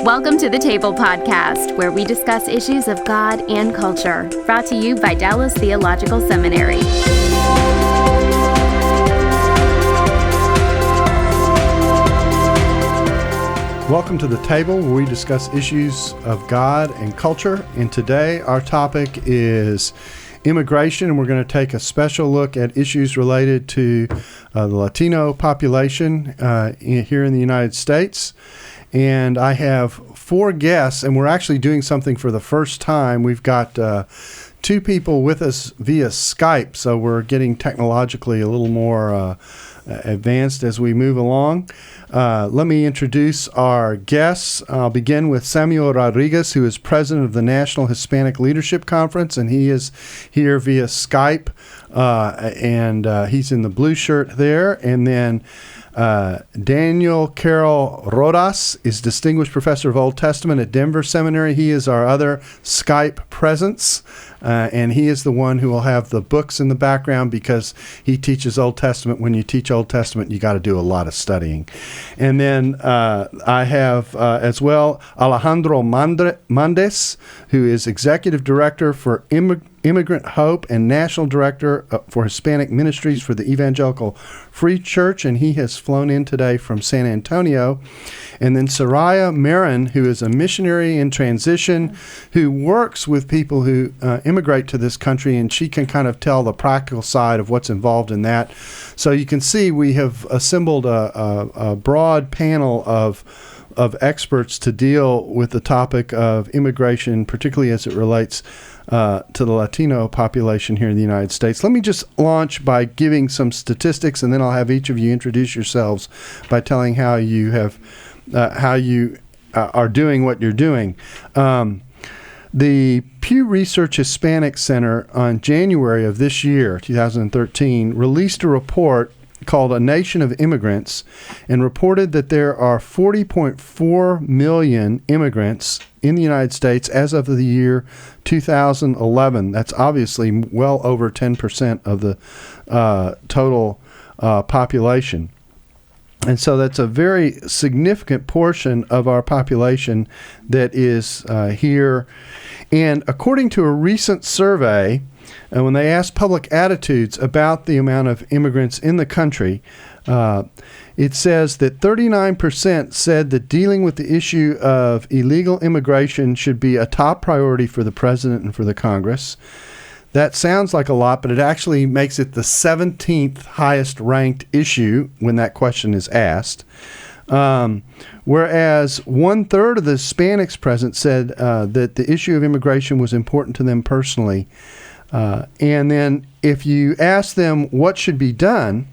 Welcome to the Table Podcast, where we discuss issues of God and culture, brought to you by Dallas Theological Seminary. Welcome to the Table, where we discuss issues of God and culture. And today our topic is immigration, and we're going to take a special look at issues related to the Latino population here in the United States. And I have four guests, and we're actually doing something for the first time. We've got two people with us via Skype, so we're getting technologically a little more advanced as we move along. Let me introduce our guests. I'll begin with Samuel Rodriguez, who is president of the National Hispanic Leadership Conference, and he is here via Skype, and he's in the blue shirt there. And then Daniel Carroll Rodas is Distinguished Professor of Old Testament at Denver Seminary. He is our other Skype presence, and he is the one who will have the books in the background because he teaches Old Testament. When you teach Old Testament, you got to do a lot of studying. And then I have as well Alejandro Mandes, who is Executive Director for Immigrant Hope and National Director for Hispanic Ministries for the Evangelical Free Church, and he has flown in today from San Antonio. And then Soraya Marin, who is a missionary in transition, who works with people who immigrate to this country, and she can kind of tell the practical side of what's involved in that. So you can see we have assembled a broad panel of experts to deal with the topic of immigration, particularly as it relates to the Latino population here in the United States. Let me just launch by giving some statistics, and then I'll have each of you introduce yourselves by telling how you are doing what you're doing. The Pew Research Hispanic Center on January of this year, 2013, released a report called A Nation of Immigrants, and reported that there are 40.4 million immigrants in the United States as of the year 2011. That's obviously well over 10% of the total population. And so that's a very significant portion of our population that is here. And according to a recent survey, when they asked public attitudes about the amount of immigrants in the country, it says that 39% said that dealing with the issue of illegal immigration should be a top priority for the president and for the Congress. That sounds like a lot, but it actually makes it the 17th highest ranked issue when that question is asked. Whereas 1/3 of the Hispanics present said that the issue of immigration was important to them personally. And then if you ask them what should be done,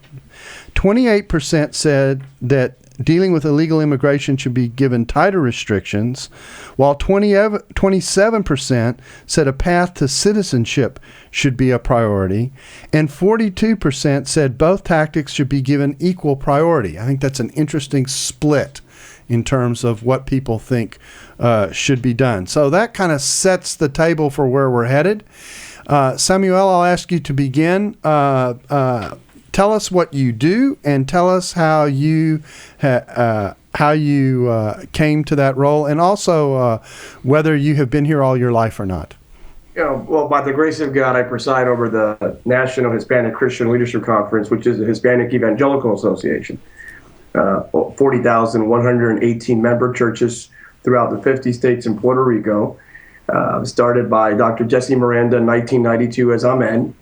28% said that dealing with illegal immigration should be given tighter restrictions, while 27% said a path to citizenship should be a priority, and 42% said both tactics should be given equal priority. I think that's an interesting split in terms of what people think should be done. So that kind of sets the table for where we're headed. Samuel, I'll ask you to begin. Tell us what you do, and tell us how you came to that role, and also whether you have been here all your life or not. Well, by the grace of God, I preside over the National Hispanic Christian Leadership Conference, which is the Hispanic Evangelical Association. 40,118 member churches throughout the 50 states and Puerto Rico. Started by Dr. Jesse Miranda in 1992 as Amen.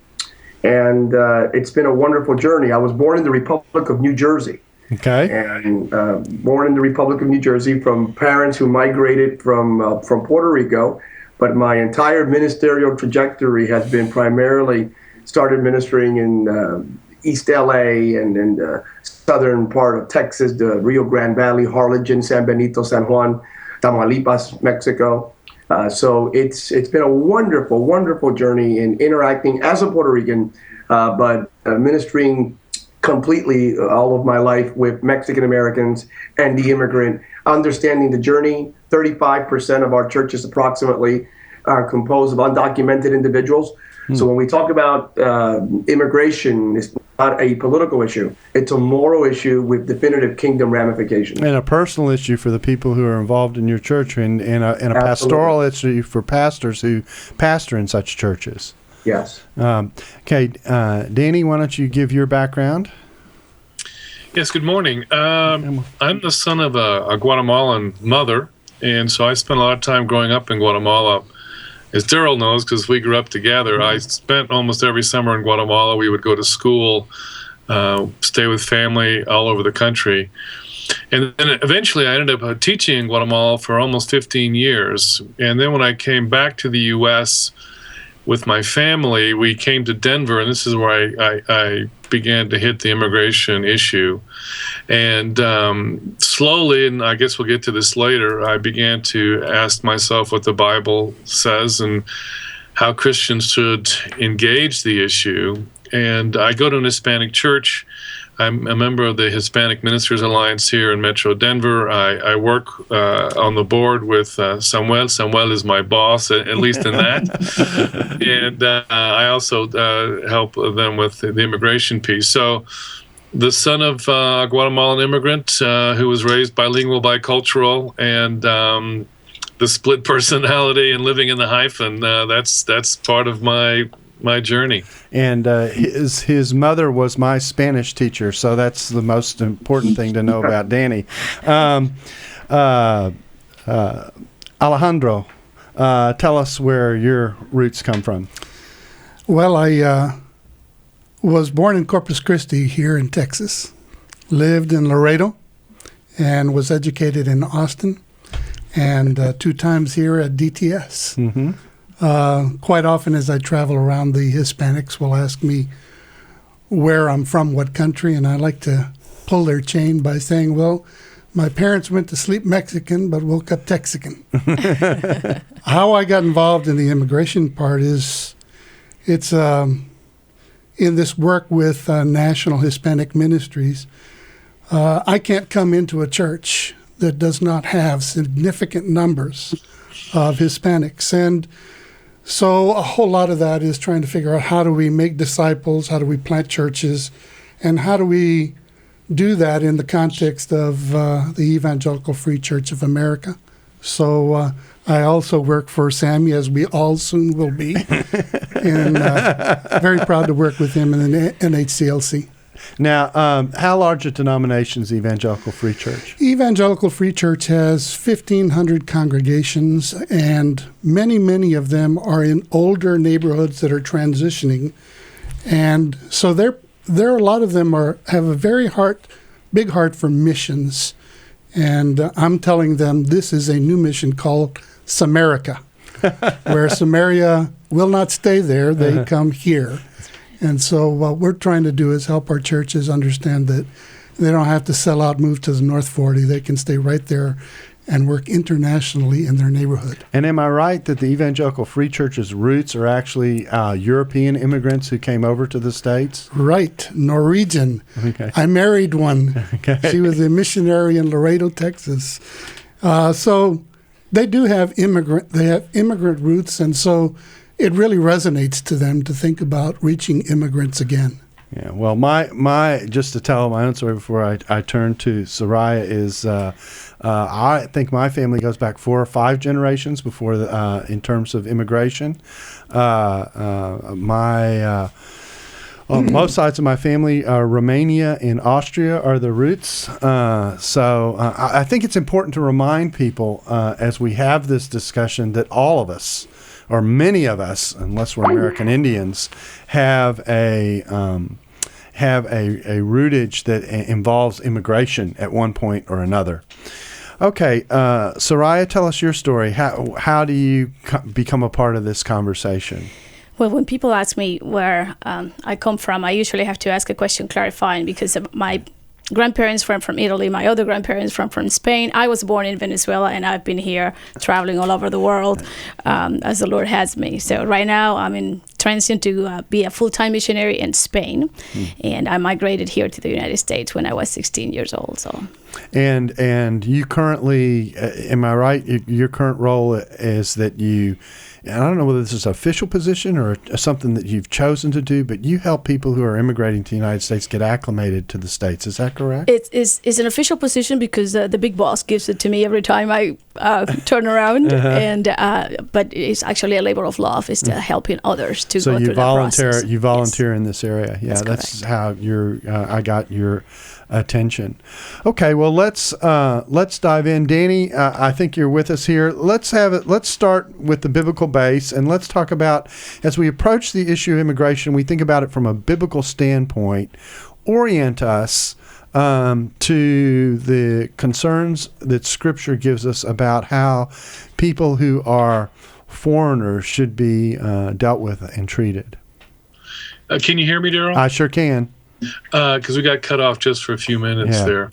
And it's been a wonderful journey. I was born in the Republic of New Jersey. Okay. And born in the Republic of New Jersey from parents who migrated from Puerto Rico. But my entire ministerial trajectory has been primarily started ministering in East LA and in the southern part of Texas, the Rio Grande Valley, Harlingen, San Benito, San Juan, Tamaulipas, Mexico. So it's been a wonderful, wonderful journey in interacting as a Puerto Rican, but ministering completely all of my life with Mexican Americans and the immigrant, understanding the journey. 35% of our churches approximately are composed of undocumented individuals. So when we talk about immigration, a political issue. It's a moral issue with definitive kingdom ramifications. And a personal issue for the people who are involved in your church, and a pastoral issue for pastors who pastor in such churches. Yes. Okay, Danny, why don't you give your background? Yes, good morning. I'm the son of a Guatemalan mother, and so I spent a lot of time growing up in Guatemala. As Darrell knows, because we grew up together, I spent almost every summer in Guatemala. We would go to school, stay with family all over the country. And then eventually I ended up teaching in Guatemala for almost 15 years. And then when I came back to the U.S., with my family, we came to Denver, and this is where I began to hit the immigration issue. And slowly, and I guess we'll get to this later, I began to ask myself what the Bible says and how Christians should engage the issue. And I go to an Hispanic church. I'm a member of the Hispanic Ministers Alliance here in Metro Denver. I work on the board with Samuel. Samuel is my boss, at least in that. And I also help them with the immigration piece. So the son of a Guatemalan immigrant who was raised bilingual, bicultural, and the split personality and living in the hyphen, that's part of my journey. And his mother was my Spanish teacher, so that's the most important thing to know about Danny. Alejandro, tell us where your roots come from. Well, I was born in Corpus Christi here in Texas, lived in Laredo, and was educated in Austin, and 2 times here at DTS. Mm-hmm. Quite often as I travel around, the Hispanics will ask me where I'm from, what country, and I like to pull their chain by saying, well, my parents went to sleep Mexican but woke up Texican. How I got involved in the immigration part is it's in this work with National Hispanic Ministries. I can't come into a church that does not have significant numbers of Hispanics, and so a whole lot of that is trying to figure out how do we make disciples, how do we plant churches, and how do we do that in the context of the Evangelical Free Church of America. So I also work for Sammy, as we all soon will be, and very proud to work with him in the NHCLC. Now, how large a denomination is Evangelical Free Church? Evangelical Free Church has 1,500 congregations, and many of them are in older neighborhoods that are transitioning. And so there are a lot of them have a very big heart for missions. And I'm telling them this is a new mission called Samarica, where Samaria will not stay there, they come here. And so what we're trying to do is help our churches understand that they don't have to sell out, move to the North 40. They can stay right there and work internationally in their neighborhood. And am I right that the Evangelical Free Church's roots are actually European immigrants who came over to the States? Right, Norwegian. Okay. I married one. Okay. She was a missionary in Laredo, Texas. So they do have immigrant roots, and so it really resonates to them to think about reaching immigrants again. Yeah, well, my just to tell my own story before I turn to Soraya is I think my family goes back 4 or 5 generations before in terms of immigration. Both sides of my family, Romania and Austria are the roots. So I think it's important to remind people as we have this discussion that all of us, or many of us, unless we're American Indians, have a rootage that involves immigration at one point or another. Okay, Soraya, tell us your story. How do you become a part of this conversation? Well, when people ask me where I come from, I usually have to ask a question clarifying, because my grandparents from Italy, my other grandparents from Spain. I was born in Venezuela, and I've been here traveling all over the world as the Lord has me. So right now I'm in transitioned to be a full-time missionary in Spain, and I migrated here to the United States when I was 16 years old. So, and you currently, am I right? Your current role is that you, I don't know whether this is an official position or something that you've chosen to do, but you help people who are immigrating to the United States get acclimated to the States. Is that correct? It's an official position because the big boss gives it to me every time I turn around, and but it's actually a labor of love. It's helping others to go through that process. You volunteer in this area. Yeah, that's how I got your attention. Okay, well let's dive in. Danny, I think you're with us here. Let's start with the biblical base, and let's talk about, as we approach the issue of immigration, we think about it from a biblical standpoint. Orient us to the concerns that Scripture gives us about how people who are foreigners should be dealt with and treated. Can you hear me, Darrell? I sure can. Because we got cut off just for a few minutes there.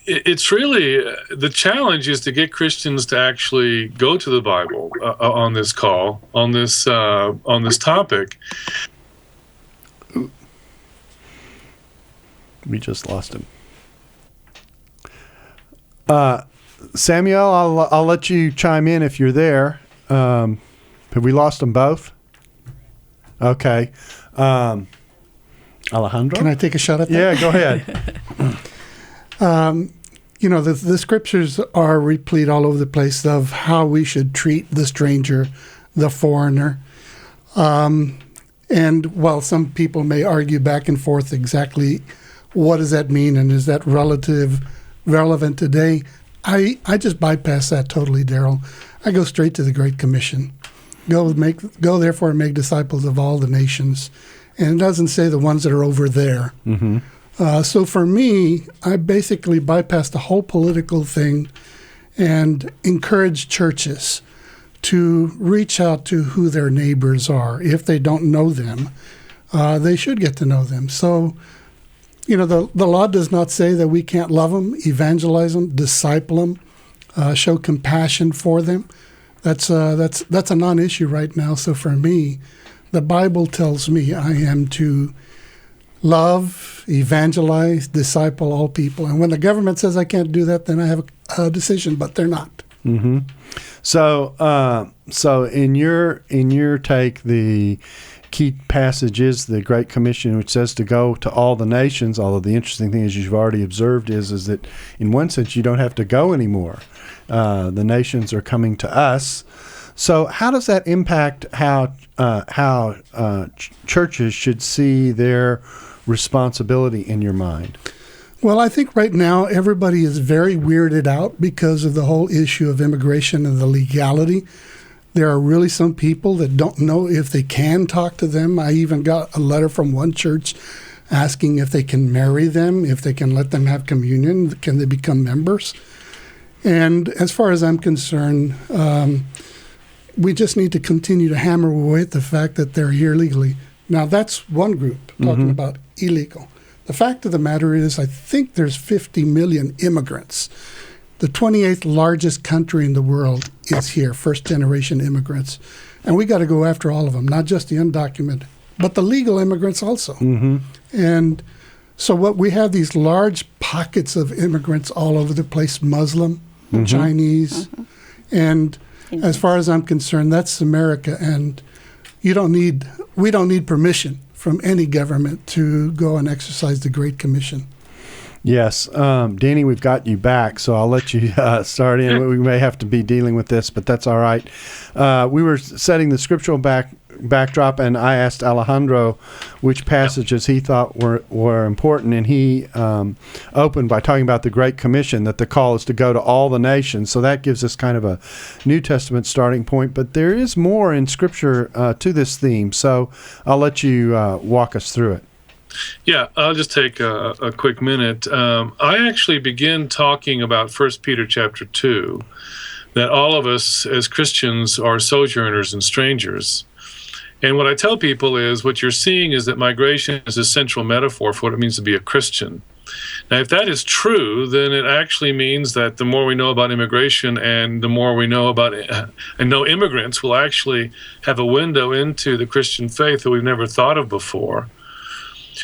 It's really, the challenge is to get Christians to actually go to the Bible on this call, on this topic. We just lost him. Samuel, I'll let you chime in if you're there. Have we lost them both? Okay. Alejandro? Can I take a shot at that? Yeah, go ahead. The scriptures are replete all over the place of how we should treat the stranger, the foreigner. And while some people may argue back and forth exactly what does that mean and is that relevant today, I just bypass that totally, Darrell. I go straight to the Great Commission. Go therefore and make disciples of all the nations. And it doesn't say the ones that are over there. Mm-hmm. So for me, I basically bypass the whole political thing and encourage churches to reach out to who their neighbors are. If they don't know them, they should get to know them. So, the law does not say that we can't love them, evangelize them, disciple them, show compassion for them. That's a non-issue right now. So for me, the Bible tells me I am to love, evangelize, disciple all people. And when the government says I can't do that, then I have a decision, but they're not. Mm-hmm. So in your take, the key passage is the Great Commission, which says to go to all the nations. Although the interesting thing, as you've already observed, is that in one sense you don't have to go anymore. The nations are coming to us. So how does that impact how churches should see their responsibility in your mind? Well, I think right now everybody is very weirded out because of the whole issue of immigration and the legality. There are really some people that don't know if they can talk to them. I even got a letter from one church asking if they can marry them, if they can let them have communion, can they become members? And as far as I'm concerned, we just need to continue to hammer away at the fact that they're here legally. Now, that's one group talking about illegal. The fact of the matter is, I think there's 50 million immigrants. The 28th largest country in the world is here, first-generation immigrants. And we got to go after all of them, not just the undocumented, but the legal immigrants also. Mm-hmm. And so what we have these large pockets of immigrants all over the place, Muslim, Chinese, and as far as I'm concerned, that's America, and we don't need permission from any government to go and exercise the Great Commission. Yes. Danny, we've got you back, so I'll let you start in. We may have to be dealing with this, but that's all right. We were setting the scriptural backdrop, and I asked Alejandro which passages he thought were important, and he opened by talking about the Great Commission, that the call is to go to all the nations. So that gives us kind of a New Testament starting point, but there is more in Scripture to this theme. So I'll let you walk us through it. Yeah, I'll just take a quick minute. I actually begin talking about 1 Peter chapter 2, that all of us as Christians are sojourners and strangers. And what I tell people is what you're seeing is that migration is a central metaphor for what it means to be a Christian. Now, if that is true, then it actually means that the more we know about immigration and the more we know about and know immigrants will actually have a window into the Christian faith that we've never thought of before.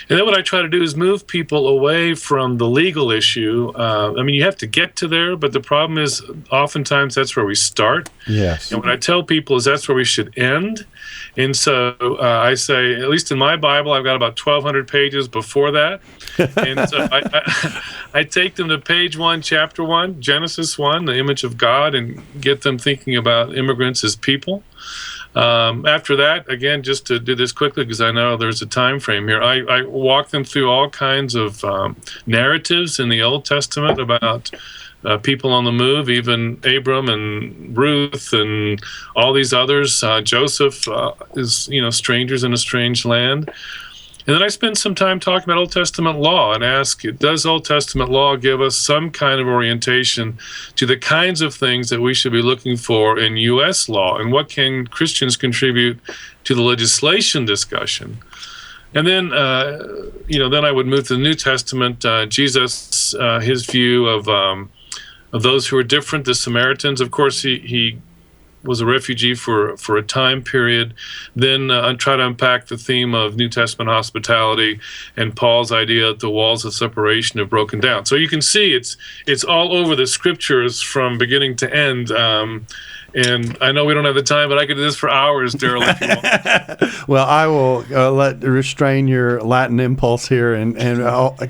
And then what I try to do is move people away from the legal issue. I mean, you have to get to there, but the problem is oftentimes that's where we start. Yes. And what I tell people is that's where we should end. And so I say, at least in my Bible, I've got about 1,200 pages before that. And so I take them to page 1, chapter 1, Genesis 1, the image of God, and get them thinking about immigrants as people. After that, again, just to do this quickly because I know there's a time frame here, I walk them through all kinds of narratives in the Old Testament about people on the move, even Abram and Ruth and all these others. Joseph is, strangers in a strange land. And then I spend some time talking about Old Testament law and ask, does Old Testament law give us some kind of orientation to the kinds of things that we should be looking for in U.S. law? And what can Christians contribute to the legislation discussion? And then, then I would move to the New Testament. Jesus, his view of those who are different, the Samaritans. Of course, he was a refugee for a time period. Then I try to unpack the theme of New Testament hospitality and Paul's idea that the walls of separation have broken down. So you can see it's all over the scriptures from beginning to end. And I know we don't have the time, but I could do this for hours, Darrell, if you want. Well, I will restrain your Latin impulse here and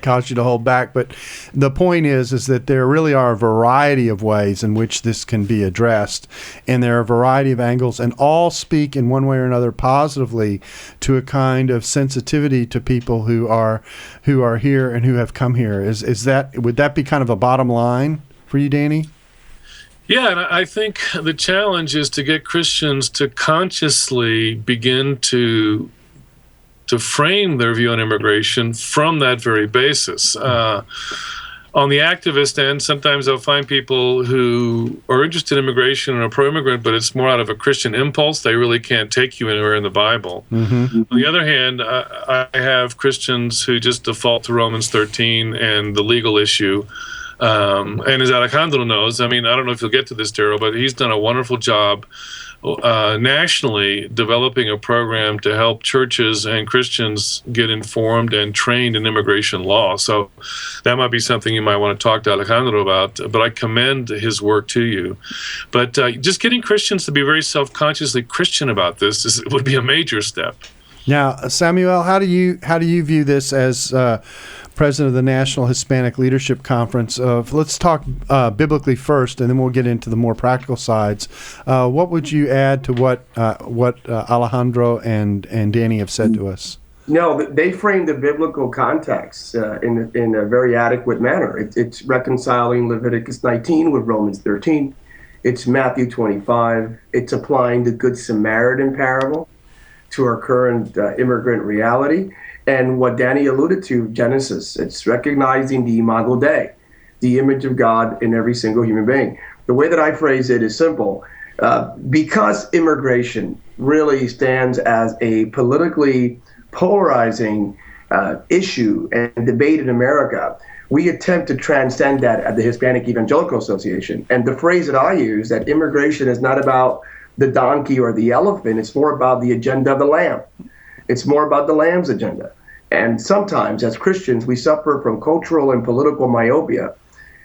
cause you to hold back. But the point is that there really are a variety of ways in which this can be addressed, and there are a variety of angles, and all speak in one way or another positively to a kind of sensitivity to people who are here and who have come here. Would that be kind of a bottom line for you, Danny? Yeah, and I think the challenge is to get Christians to consciously begin to frame their view on immigration from that very basis. On the activist end, sometimes I'll find people who are interested in immigration and are pro-immigrant, but it's more out of a Christian impulse. They really can't take you anywhere in the Bible. Mm-hmm. On the other hand, I have Christians who just default to Romans 13 and the legal issue. And as Alejandro knows, I mean, I don't know if you'll get to this, Darrell, but he's done a wonderful job nationally developing a program to help churches and Christians get informed and trained in immigration law. So that might be something you might want to talk to Alejandro about, but I commend his work to you. But just getting Christians to be very self-consciously Christian about this would be a major step. Now, Samuel, how do you view this as president of the National Hispanic Leadership Conference? Let's talk biblically first, and then we'll get into the more practical sides. What would you add to what Alejandro and Danny have said to us? No, they framed the biblical context in a very adequate manner. It's reconciling Leviticus 19 with Romans 13. It's Matthew 25. It's applying the Good Samaritan parable to our current immigrant reality. And what Danny alluded to, Genesis, it's recognizing the imago Dei, the image of God in every single human being. The way that I phrase it is simple. Because immigration really stands as a politically polarizing issue and debate in America, we attempt to transcend that at the Hispanic Evangelical Association. And the phrase that I use, that immigration is not about the donkey or the elephant, it's more about the agenda of the lamb. It's more about the lamb's agenda. And sometimes as Christians, we suffer from cultural and political myopia.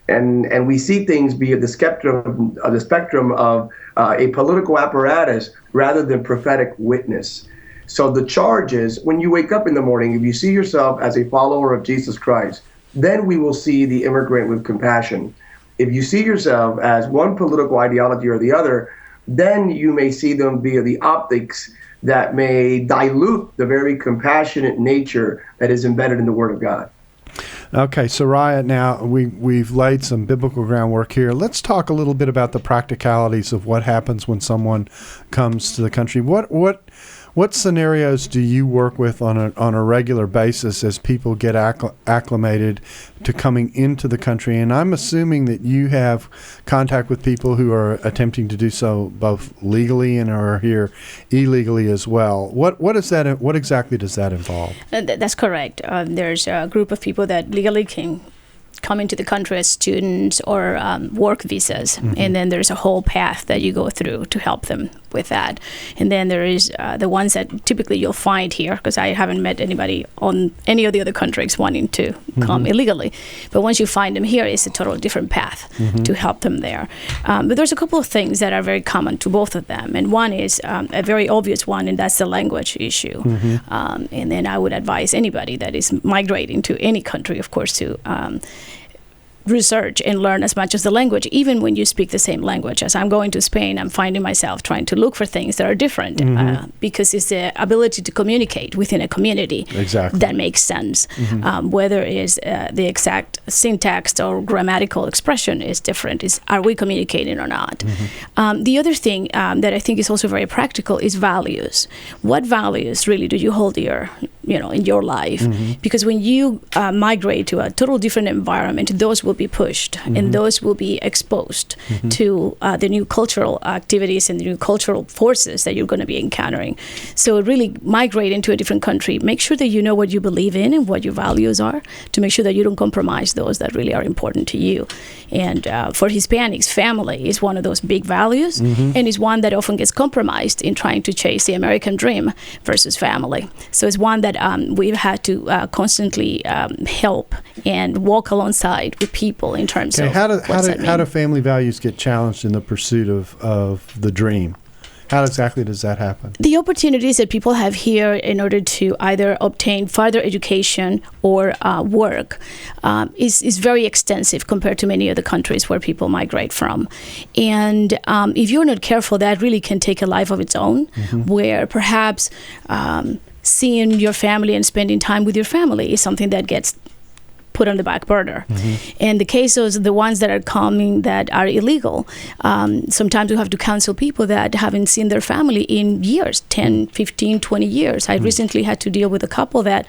And we see things be at the spectrum of a political apparatus rather than prophetic witness. So the charge is, when you wake up in the morning, if you see yourself as a follower of Jesus Christ, then we will see the immigrant with compassion. If you see yourself as one political ideology or the other, then you may see them via the optics that may dilute the very compassionate nature that is embedded in the Word of God. Okay, Soraya, now we've laid some biblical groundwork here. Let's talk a little bit about the practicalities of what happens when someone comes to the country. What scenarios do you work with on a regular basis as people get acclimated to coming into the country? And I'm assuming that you have contact with people who are attempting to do so both legally and are here illegally as well. What exactly does that involve? That's correct. There's a group of people that legally came come into the country as students or work visas. And then there's a whole path that you go through to help them with that. And then there is the ones that typically you'll find here, because I haven't met anybody on any of the other countries wanting to come illegally. But once you find them here, it's a totally different path to help them there. But there's a couple of things that are very common to both of them. And one is a very obvious one, and that's the language issue. And then I would advise anybody that is migrating to any country, of course, to research and learn as much as the language, even when you speak the same language. As I'm going to Spain, I'm finding myself trying to look for things that are different because it's the ability to communicate within a community that makes sense. Whether it's the exact syntax or grammatical expression is different. Are we communicating or not? The other thing that I think is also very practical is values. What values really do you hold dear, in your life? Because when you migrate to a total different environment, those will be pushed and those will be exposed to the new cultural activities and the new cultural forces that you're going to be encountering. So really migrate into a different country. Make sure that you know what you believe in and what your values are, to make sure that you don't compromise those that really are important to you. And for Hispanics, family is one of those big values and is one that often gets compromised in trying to chase the American dream versus family. So it's one that we've had to constantly help and walk alongside with people in terms of how do family values get challenged in the pursuit of the dream? How exactly does that happen? The opportunities that people have here in order to either obtain further education or work is very extensive compared to many other countries where people migrate from. And if you're not careful, that really can take a life of its own, where perhaps seeing your family and spending time with your family is something that gets put on the back burner. And the cases, the ones that are coming that are illegal, sometimes you have to counsel people that haven't seen their family in years, 10, 15, 20 years. I recently had to deal with a couple that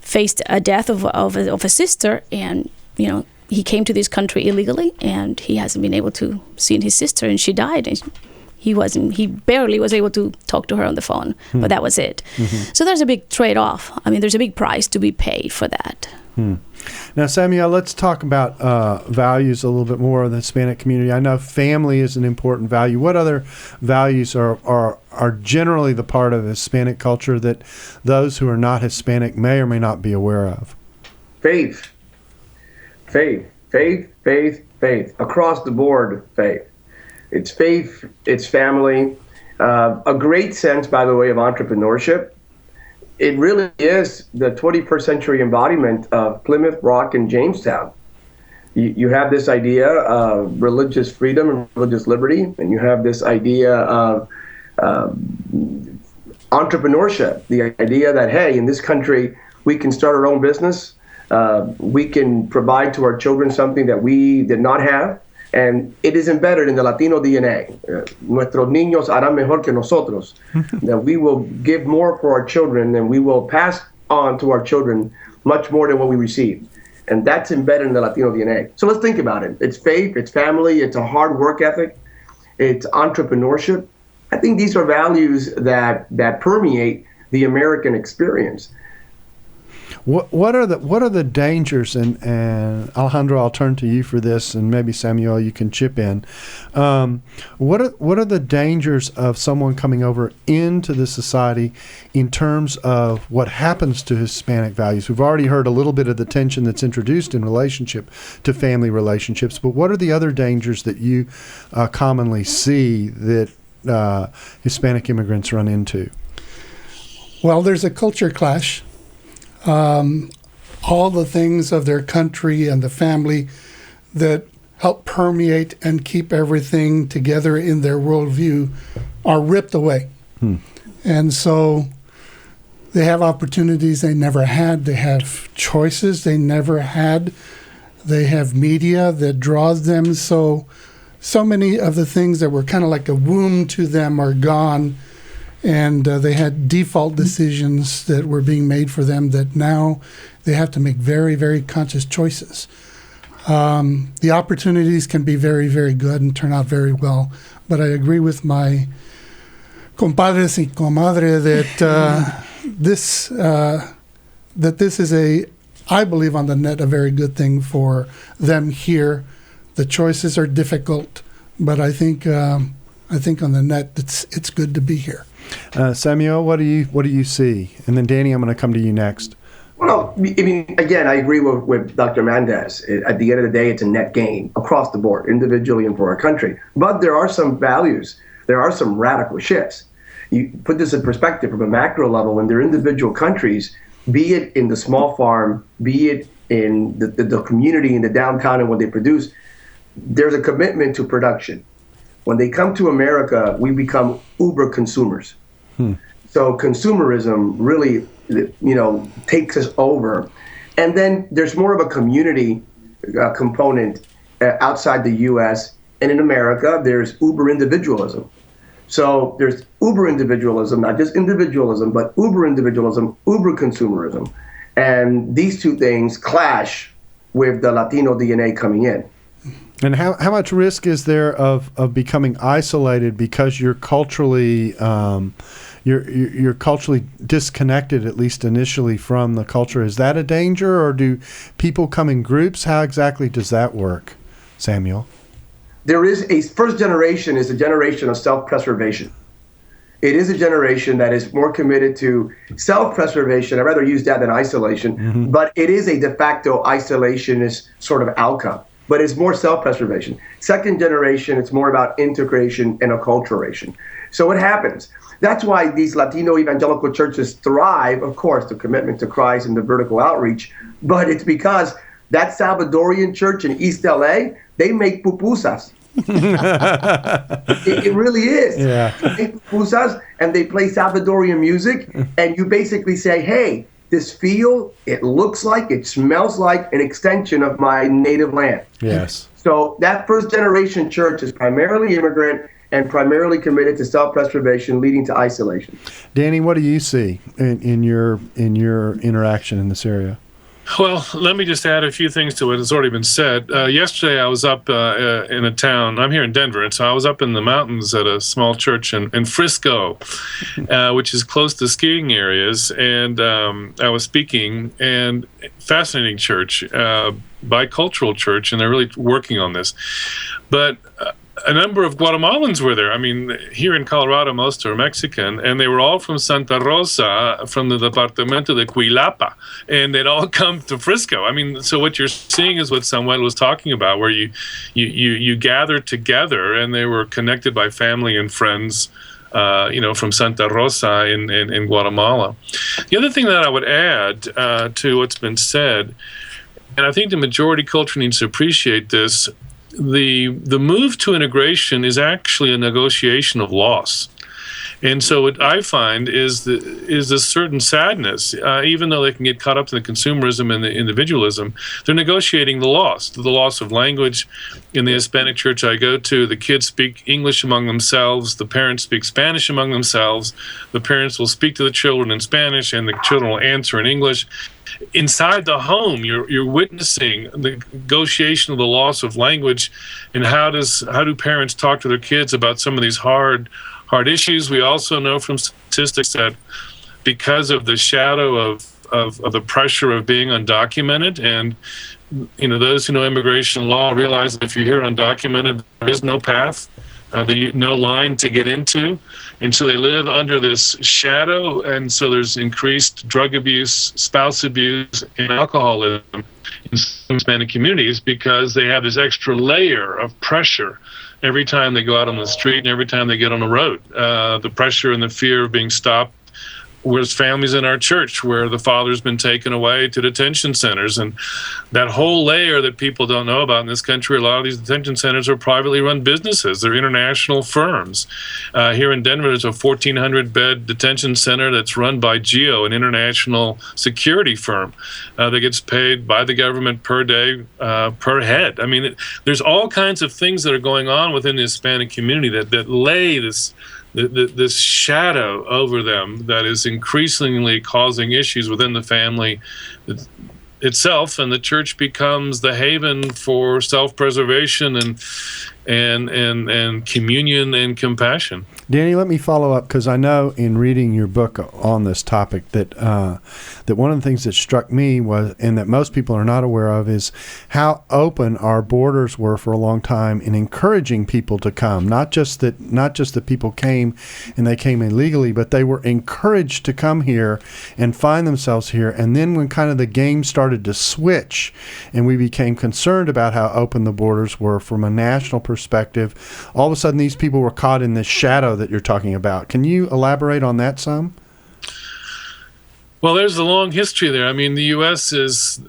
faced a death of a sister, and he came to this country illegally, and he hasn't been able to see his sister, and she died. And he barely was able to talk to her on the phone, but that was it. So there's a big trade-off. I mean, there's a big price to be paid for that. Now, Samuel, let's talk about values a little bit more of the Hispanic community. I know family is an important value. What other values are generally the part of Hispanic culture that those who are not Hispanic may or may not be aware of? Faith. Across the board, faith. It's faith, it's family, a great sense, by the way, of entrepreneurship. It really is the 21st century embodiment of Plymouth Rock and Jamestown. You have this idea of religious freedom and religious liberty, and you have this idea of entrepreneurship, the idea that, hey, in this country, we can start our own business, we can provide to our children something that we did not have, and it is embedded in the Latino DNA. Nuestros niños harán mejor que nosotros. That we will give more for our children, and we will pass on to our children much more than what we received. And that's embedded in the Latino DNA. So let's think about it. It's faith, it's family, it's a hard work ethic, it's entrepreneurship. I think these are values that permeate the American experience. What are the dangers, and Alejandro, I'll turn to you for this, and maybe Samuel, you can chip in. What are the dangers of someone coming over into the society in terms of what happens to Hispanic values? We've already heard a little bit of the tension that's introduced in relationship to family relationships, but what are the other dangers that you commonly see that Hispanic immigrants run into? Well, there's a culture clash. All the things of their country and the family that help permeate and keep everything together in their worldview are ripped away. And so they have opportunities they never had. They have choices they never had. They have media that draws them. So many of the things that were kind of like a womb to them are gone. And they had default decisions that were being made for them that now they have to make very, very conscious choices. The opportunities can be very, very good and turn out very well. But I agree with my compadres y comadre that this is a I believe, on the net, a very good thing for them here. The choices are difficult, but I think on the net, it's good to be here. Samuel, what do you see? And then Danny, I'm going to come to you next. Well, I mean, again, I agree with Dr. Mandes. At the end of the day, it's a net gain across the board, individually and for our country. But there are some values. There are some radical shifts. You put this in perspective from a macro level, when they're individual countries, be it in the small farm, be it in the community in the downtown and what they produce, there's a commitment to production. When they come to America, we become uber consumers. So consumerism really, takes us over. And then there's more of a community component outside the U.S. And in America, there's uber individualism. So there's uber individualism, not just individualism, but uber individualism, uber consumerism. And these two things clash with the Latino DNA coming in. And how much risk is there of becoming isolated because you're culturally you're culturally disconnected, at least initially, from the culture? Is that a danger, or do people come in groups? How exactly does that work, Samuel? There is a first generation is a generation of self-preservation. It is a generation that is more committed to self-preservation. I'd rather use that than isolation, but it is a de facto isolationist sort of outcome. But it's more self-preservation. Second generation, it's more about integration and acculturation. So what happens? That's why these Latino evangelical churches thrive, of course, the commitment to Christ and the vertical outreach, but it's because that Salvadorian church in East LA, they make pupusas. It really is. Yeah. They make pupusas and they play Salvadorian music, and you basically say, hey, this field, it looks like, it smells like an extension of my native land. Yes. So that first generation church is primarily immigrant and primarily committed to self-preservation, leading to isolation. Danny, what do you see in your interaction in this area? Well, let me just add a few things to what has already been said. Yesterday, I was up in a town. I'm here in Denver, and so I was up in the mountains at a small church in Frisco, which is close to skiing areas. And I was speaking, and fascinating church, bicultural church, and they're really working on this. But a number of Guatemalans were there. I mean, here in Colorado, most are Mexican, and they were all from Santa Rosa, from the departamento de Cuilapa, and they'd all come to Frisco. I mean, so what you're seeing is what Samuel was talking about, where you gather together, and they were connected by family and friends, from Santa Rosa in Guatemala. The other thing that I would add to what's been said, and I think the majority culture needs to appreciate this, the move to integration is actually a negotiation of loss. And so what I find is a certain sadness, even though they can get caught up in the consumerism and the individualism, they're negotiating the loss of language. In the Hispanic church I go to, the kids speak English among themselves, the parents speak Spanish among themselves, the parents will speak to the children in Spanish, and the children will answer in English. Inside the home, you're witnessing the negotiation of the loss of language, and how do parents talk to their kids about some of these hard issues. We also know from statistics that because of the shadow of the pressure of being undocumented, and those who know immigration law realize that if you're here undocumented, there is no path, no line to get into, and so they live under this shadow, and so there's increased drug abuse, spouse abuse, and alcoholism in some Hispanic communities because they have this extra layer of pressure every time they go out on the street and every time they get on the road. The pressure and the fear of being stopped. There's families in our church where the father's been taken away to detention centers, and that whole layer that people don't know about in this country, a lot of these detention centers are privately run businesses. They're international firms. Here in Denver, there's a 1,400-bed detention center that's run by GEO, an international security firm that gets paid by the government per day, per head. I mean, there's all kinds of things that are going on within the Hispanic community that lay this shadow over them that is increasingly causing issues within the family itself, and the church becomes the haven for self-preservation. And and communion and compassion. Danny, let me follow up, because I know in reading your book on this topic that that one of the things that struck me was, and that most people are not aware of, is how open our borders were for a long time in encouraging people to come. Not just that people came and they came illegally, but they were encouraged to come here and find themselves here. And then when kind of the game started to switch and we became concerned about how open the borders were from a national perspective, all of a sudden these people were caught in this shadow that you're talking about. Can you elaborate on that some? Well, there's a long history there. I mean, the U.S. is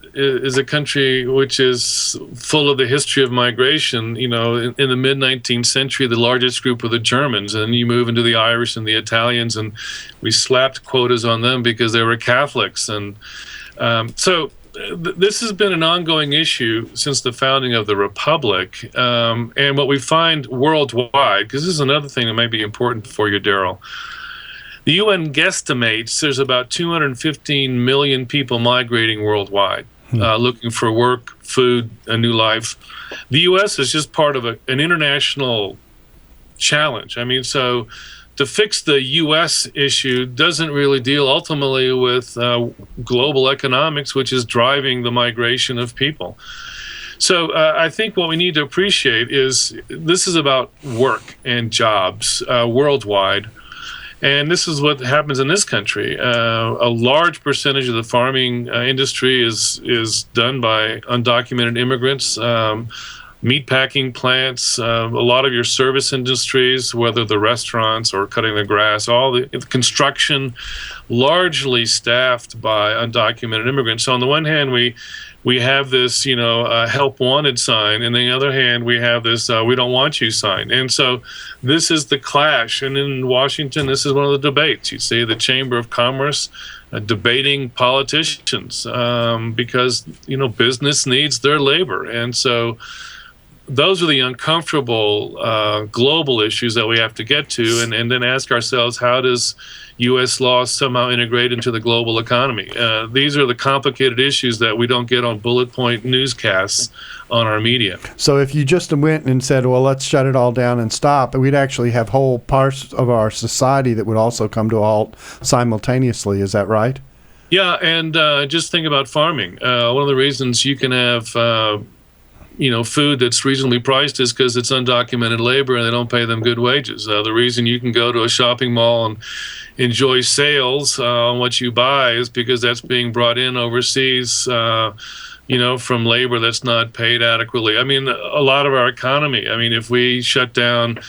a country which is full of the history of migration. You know, in the mid-19th century, the largest group were the Germans, and you move into the Irish and the Italians, and we slapped quotas on them because they were Catholics. And this has been an ongoing issue since the founding of the Republic. And what we find worldwide, because this is another thing that may be important for you, Darrell, the UN guesstimates there's about 215 million people migrating worldwide, looking for work, food, a new life. The U.S. is just part of an international challenge. I mean, so to fix the U.S. issue doesn't really deal ultimately with global economics, which is driving the migration of people. So I think what we need to appreciate is this is about work and jobs worldwide. And this is what happens in this country. A large percentage of the farming industry is done by undocumented immigrants. Meatpacking plants, a lot of your service industries, whether the restaurants or cutting the grass, all the construction, largely staffed by undocumented immigrants. So on the one hand, we have this, help wanted sign, and on the other hand, we have this we don't want you sign. And so this is the clash. And in Washington, this is one of the debates. You see the Chamber of Commerce debating politicians because, business needs their labor. And so those are the uncomfortable global issues that we have to get to, and then ask ourselves, how does U.S. law somehow integrate into the global economy? These are the complicated issues that we don't get on bullet point newscasts on our media. So if you just went and said, well, let's shut it all down and stop, we'd actually have whole parts of our society that would also come to a halt simultaneously. Is that right? Yeah, and just think about farming. One of the reasons you can have food that's reasonably priced is because it's undocumented labor and they don't pay them good wages. The reason you can go to a shopping mall and enjoy sales on what you buy is because that's being brought in overseas, from labor that's not paid adequately. I mean, a lot of our economy, if we shut down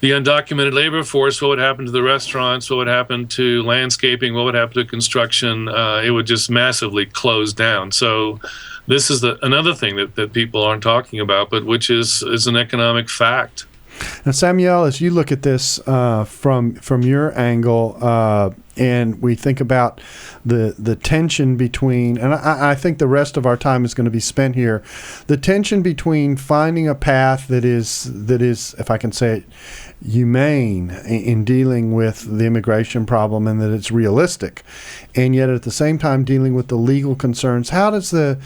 the undocumented labor force, what would happen to the restaurants? What would happen to landscaping? What would happen to construction? It would just massively close down. So this is another thing that people aren't talking about, but which is an economic fact. Now, Samuel, as you look at this from your angle, and we think about the tension between, and I think the rest of our time is going to be spent here, the tension between finding a path that is, if I can say it, humane in dealing with the immigration problem, and that it's realistic, and yet at the same time dealing with the legal concerns. How does the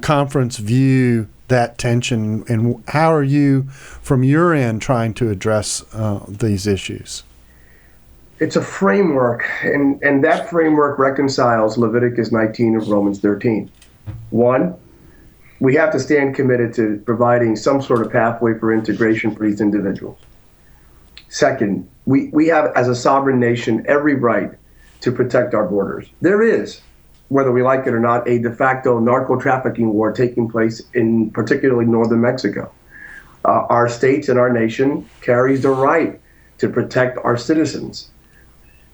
conference view that tension, and how are you, from your end, trying to address these issues? It's a framework, and that framework reconciles Leviticus 19 and Romans 13. One, we have to stand committed to providing some sort of pathway for integration for these individuals. Second, we have, as a sovereign nation, every right to protect our borders. There is, whether we like it or not, a de facto narco-trafficking war taking place in particularly northern Mexico. Our states and our nation carries the right to protect our citizens.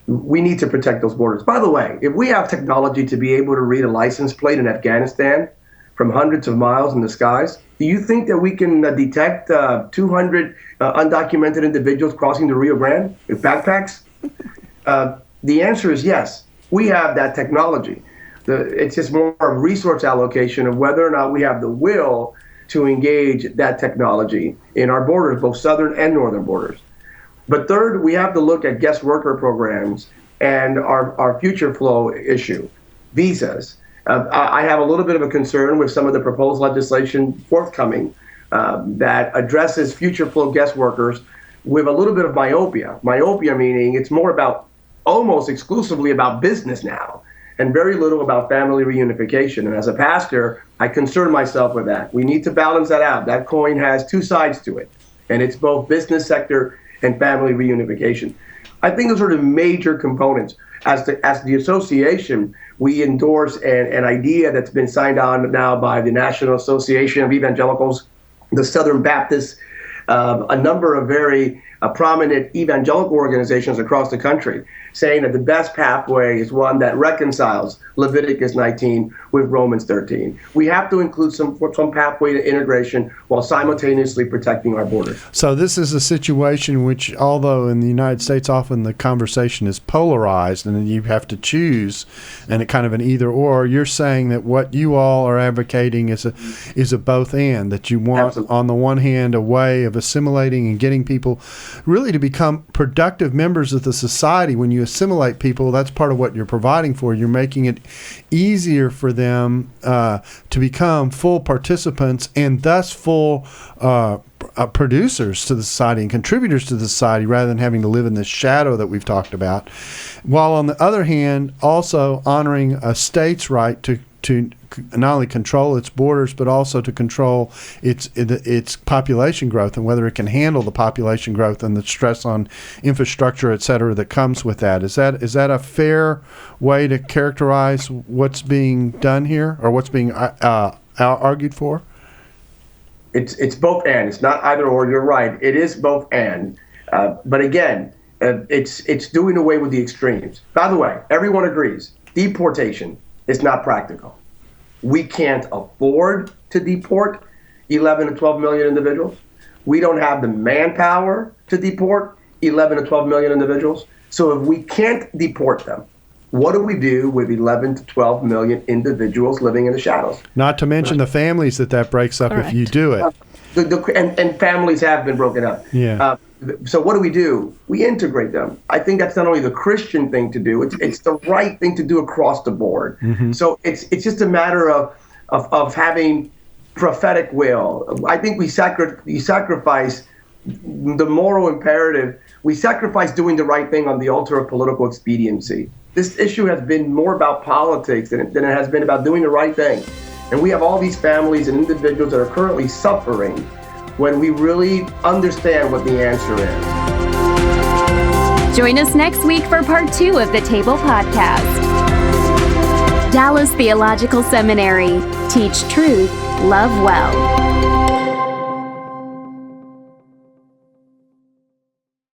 We need to protect those borders. By the way, if we have technology to be able to read a license plate in Afghanistan from hundreds of miles in the skies, do you think that we can detect 200 undocumented individuals crossing the Rio Grande with backpacks? The answer is yes. We have that technology. It's just more of resource allocation of whether or not we have the will to engage that technology in our borders, both southern and northern borders. But third, we have to look at guest worker programs and our future flow issue, visas. I have a little bit of a concern with some of the proposed legislation forthcoming that addresses future flow guest workers with a little bit of myopia. Myopia meaning it's more about, almost exclusively about business now, and very little about family reunification. And as a pastor, I concern myself with that. We need to balance that out. That coin has two sides to it, and it's both business sector and family reunification. I think those are the major components. As the association, we endorse an idea that's been signed on now by the National Association of Evangelicals, the Southern Baptists, a number of very prominent evangelical organizations across the country, saying that the best pathway is one that reconciles Leviticus 19 with Romans 13. We have to include some pathway to integration while simultaneously protecting our borders. So this is a situation which, although in the United States often the conversation is polarized and you have to choose, and it kind of an either or, you're saying that what you all are advocating is a both and, that you want, absolutely, on the one hand, a way of assimilating and getting people really to become productive members of the society. When you assimilate people, that's part of what you're providing for. You're making it easier for them to become full participants and thus full producers to the society and contributors to the society, rather than having to live in this shadow that we've talked about. While on the other hand, also honoring a state's right to not only control its borders, but also to control its population growth and whether it can handle the population growth and the stress on infrastructure, et cetera, that comes with that. Is that a fair way to characterize what's being done here, or what's being argued for? It's both and. It's not either or. You're right. It is both and. But again, it's doing away with the extremes. By the way, everyone agrees deportation is not practical. We can't afford to deport 11 to 12 million individuals. We don't have the manpower to deport 11 to 12 million individuals. So if we can't deport them, what do we do with 11 to 12 million individuals living in the shadows? Not to mention the families that breaks up. Correct. If you do it. And families have been broken up. Yeah. So what do? We integrate them. I think that's not only the Christian thing to do, it's the right thing to do across the board. Mm-hmm. So it's just a matter of having prophetic will. I think you sacrifice the moral imperative. We sacrifice doing the right thing on the altar of political expediency. This issue has been more about politics than it has been about doing the right thing. And we have all these families and individuals that are currently suffering when we really understand what the answer is. Join us next week for part 2 of the Table Podcast. Dallas Theological Seminary. Teach truth, love well.